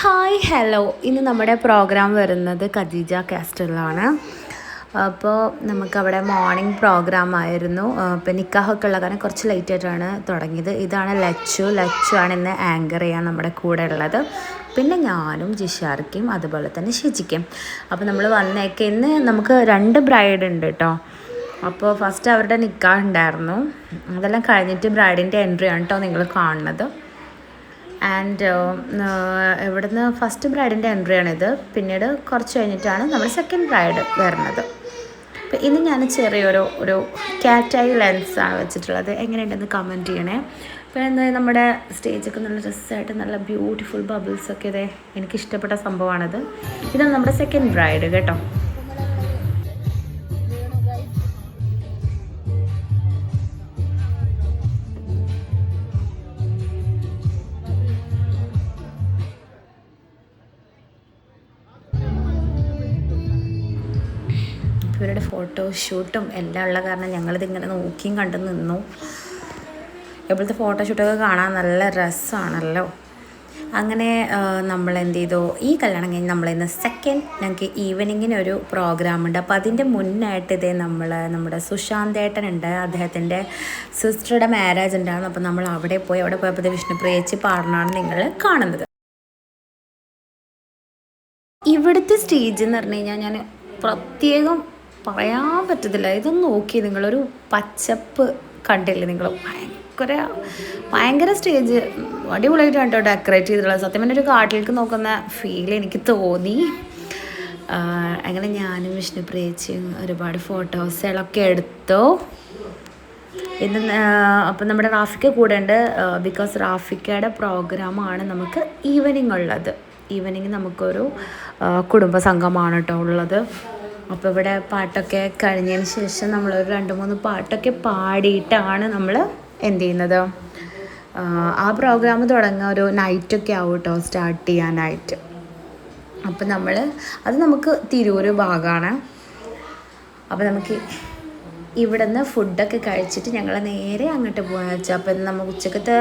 Hi hello, ഇന്ന് നമ്മുടെ programme വരുന്നത് ഖദീജ കാസ്റ്റലിലാണ്. അപ്പോൾ നമുക്കവിടെ മോർണിംഗ് പ്രോഗ്രാം ആയിരുന്നു. ഇപ്പം നിക്കാഹൊക്കെ ഉള്ള കാരണം കുറച്ച് ലേറ്റായിട്ടാണ് തുടങ്ങിയത്. ഇതാണ് ലച്ചു ആണ് ഇന്ന് ആങ്കർ ചെയ്യാൻ നമ്മുടെ കൂടെ ഉള്ളത്. പിന്നെ ഞാനും ജിഷാർക്കും അതുപോലെ തന്നെ ഷിജിക്കും. അപ്പോൾ നമ്മൾ വന്നേക്ക് ഇന്ന് നമുക്ക് 2 ബ്രൈഡ് ഉണ്ട് കേട്ടോ. അപ്പോൾ ഫസ്റ്റ് അവരുടെ നിക്കാഹ് ഉണ്ടായിരുന്നു. അതെല്ലാം കഴിഞ്ഞിട്ട് ബ്രൈഡിൻ്റെ എൻട്രി ആണ് കേട്ടോ നിങ്ങൾ കാണുന്നത്. ആൻഡ് ഇവിടുന്ന് ഫസ്റ്റ് ബ്രൈഡിൻ്റെ എൻട്രിയാണിത്. പിന്നീട് കുറച്ച് കഴിഞ്ഞിട്ടാണ് നമ്മുടെ സെക്കൻഡ് ബ്രൈഡ് വരുന്നത്. അപ്പോൾ ഇന്ന് ഞാൻ ചെറിയൊരു കാറ്റായി ലെൻസാണ് വെച്ചിട്ടുള്ളത്. എങ്ങനെയുണ്ടെന്ന് കമൻറ്റ് ചെയ്യണേ. അപ്പോൾ എന്താ നമ്മുടെ സ്റ്റേജൊക്കെ നല്ല രസമായിട്ട് നല്ല ബ്യൂട്ടിഫുൾ ബബിൾസൊക്കെ ഇതേ എനിക്കിഷ്ടപ്പെട്ട സംഭവമാണിത്. ഇതാണ് നമ്മുടെ സെക്കൻഡ് ബ്രൈഡ് കേട്ടോ. ഇവരുടെ ഫോട്ടോഷൂട്ടും എല്ലാം ഉള്ള കാരണം ഞങ്ങളിതിങ്ങനെ നോക്കിയും കണ്ടു നിന്നു. ഇപ്പോഴത്തെ ഫോട്ടോഷൂട്ടൊക്കെ കാണാൻ നല്ല രസമാണല്ലോ. അങ്ങനെ നമ്മൾ എന്ത് ചെയ്തു, ഈ കല്യാണം കഴിഞ്ഞ് നമ്മളിന്ന് ഞങ്ങൾക്ക് ഈവനിങ്ങിനൊരു പ്രോഗ്രാമുണ്ട്. അപ്പോൾ അതിൻ്റെ മുന്നായിട്ട് ഇതേ നമ്മുടെ സുശാന്ത് ഏട്ടനുണ്ട്, അദ്ദേഹത്തിൻ്റെ സിസ്റ്ററുടെ മാരേജ് ഉണ്ടായിരുന്നു. അപ്പോൾ നമ്മൾ അവിടെ പോയപ്പോൾ വിഷ്ണുപ്രിയേച്ചി പാടുന്നതാണ് നിങ്ങൾ കാണുന്നത്. ഇവിടുത്തെ സ്റ്റേജ് എന്ന് പറഞ്ഞു കഴിഞ്ഞാൽ ഞാൻ പ്രത്യേകം പറയാൻ പറ്റത്തില്ല. ഇതൊന്ന് നോക്കി നിങ്ങളൊരു പച്ചപ്പ് കണ്ടില്ലേ നിങ്ങൾ, ഭയങ്കര സ്റ്റേജ് അടിപൊളിയായിട്ടാണ് കേട്ടോ ഡെക്കറേറ്റ് ചെയ്തിട്ടുള്ളത്. സത്യം പറഞ്ഞ ഒരു കാട്ടിലേക്ക് നോക്കുന്ന ഫീൽ എനിക്ക് തോന്നി. അങ്ങനെ ഞാനും വിഷ്ണുപ്രിയേച്ചിയും ഒരുപാട് ഫോട്ടോസുകളൊക്കെ എടുത്തു. അപ്പം നമ്മുടെ റാഫിക്ക കൂടെ ഉണ്ട്. ബിക്കോസ് റാഫിക്കയുടെ പ്രോഗ്രാമാണ് നമുക്ക് ഈവനിങ് ഉള്ളത്. ഈവനിങ് നമുക്കൊരു കുടുംബ സംഘമാണ് കേട്ടോ ഉള്ളത്. അപ്പോൾ ഇവിടെ പാട്ടൊക്കെ കഴിഞ്ഞതിന് ശേഷം നമ്മളൊരു 2-3 പാട്ടൊക്കെ പാടിയിട്ടാണ് നമ്മൾ എന്ത് ചെയ്യുന്നത്, ആ പ്രോഗ്രാം തുടങ്ങുക ഒരു നൈറ്റൊക്കെ ആവും കേട്ടോ സ്റ്റാർട്ട് ചെയ്യാനായിട്ട്. അപ്പോൾ അത് നമുക്ക് തിരൂർ ഭാഗമാണ്. അപ്പോൾ നമുക്ക് ഇവിടെ നിന്ന് ഫുഡൊക്കെ കഴിച്ചിട്ട് ഞങ്ങൾ നേരെ അങ്ങോട്ട് പോകാമെന്ന് വെച്ചാൽ. അപ്പം നമ്മൾ ഉച്ചക്കത്തെ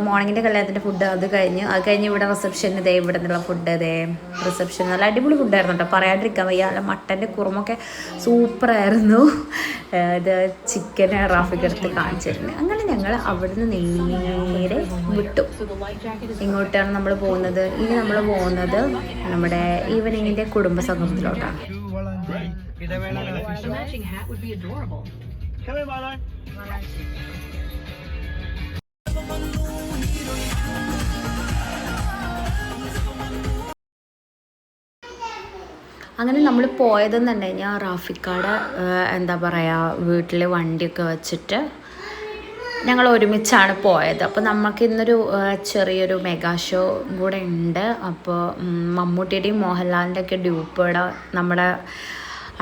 മോർണിംഗിൻ്റെ കല്യാണത്തിൻ്റെ ഫുഡ് അത് കഴിഞ്ഞ് ഇവിടെ റിസപ്ഷൻ ഇവിടെ നിന്നുള്ള ഫുഡ് റിസപ്ഷൻ നല്ല അടിപൊളി ഫുഡായിരുന്നു കേട്ടോ, പറയാണ്ടിരിക്കാൻ വയ്യ. നല്ല മട്ടൻ്റെ കുറുമൊക്കെ സൂപ്പറായിരുന്നു. ഇത് ചിക്കൻ റാഫിക്കെടുത്ത് കാണിച്ചിരുന്നത്. അങ്ങനെ ഞങ്ങൾ അവിടുന്ന് നേരെ വിട്ടു. ഇങ്ങോട്ടാണ് നമ്മൾ പോകുന്നത്. ഇനി നമ്മൾ പോകുന്നത് നമ്മുടെ ഈവനിങ്ങിൻ്റെ കുടുംബ സംഗമത്തിലോട്ടാണ്. അങ്ങനെ നമ്മൾ പോയതെന്ന് പറഞ്ഞു കഴിഞ്ഞാൽ റാഫിക്കാടെ എന്താ പറയുക വീട്ടിൽ വണ്ടിയൊക്കെ വെച്ചിട്ട് ഞങ്ങൾ ഒരുമിച്ചാണ് പോയത്. അപ്പോൾ നമുക്ക് ഇന്നൊരു ചെറിയൊരു മെഗാ ഷോ കൂടെ ഉണ്ട്. അപ്പോൾ മമ്മൂട്ടിയുടെയും മോഹൻലാലിൻ്റെ ഒക്കെ ഡ്യൂപ്പുടെ നമ്മുടെ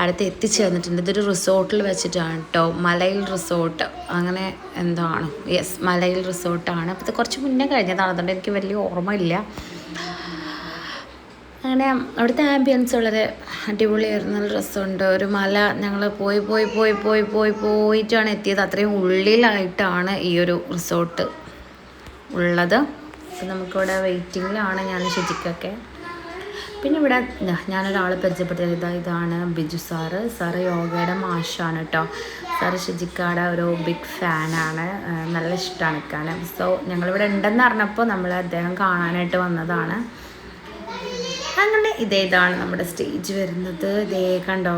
അടുത്ത് എത്തിച്ചേർന്നിട്ടുണ്ട്. ഇതൊരു റിസോർട്ടിൽ വെച്ചിട്ടാണ് കേട്ടോ, മലയിൽ റിസോർട്ട് അങ്ങനെ എന്താണ്, യെസ് മലയിൽ റിസോർട്ടാണ്. അപ്പോൾ ഇത് കുറച്ച് മുന്നേ കഴിഞ്ഞതാണ്, അതുകൊണ്ട് എനിക്ക് വലിയ ഓർമ്മയില്ല. അങ്ങനെ അവിടുത്തെ ആംബിയൻസ് വളരെ അടിപൊളിയായിരുന്നു, നല്ല രസമുണ്ട്. ഒരു മല ഞങ്ങൾ പോയിട്ടാണ് എത്തിയത്. അത്രയും ഉള്ളിലായിട്ടാണ് ഈ ഒരു റിസോർട്ട് ഉള്ളത്. അപ്പോൾ നമുക്കിവിടെ വെയിറ്റിങ്ങിലാണ് ഞാൻ ഷിജിക്കൊക്കെ. പിന്നെ ഇവിടെ ഞാനൊരാളെ പരിചയപ്പെടുത്തിയത് ഇതാണ് ബിജു സാറ് യോഗയുടെ മാഷാണ് കേട്ടോ. സാറ് ഷിജിക്കാടെ ഒരു ബിഗ് ഫാനാണ്, നല്ല ഇഷ്ടമാണ് കാണാൻ. സോ ഞങ്ങളിവിടെ ഉണ്ടെന്ന് പറഞ്ഞപ്പോൾ നമ്മൾ അദ്ദേഹം കാണാനായിട്ട് വന്നതാണ്. അങ്ങനെ ഇതാണ് നമ്മുടെ സ്റ്റേജ് വരുന്നത്. ഇതേ കണ്ടോ.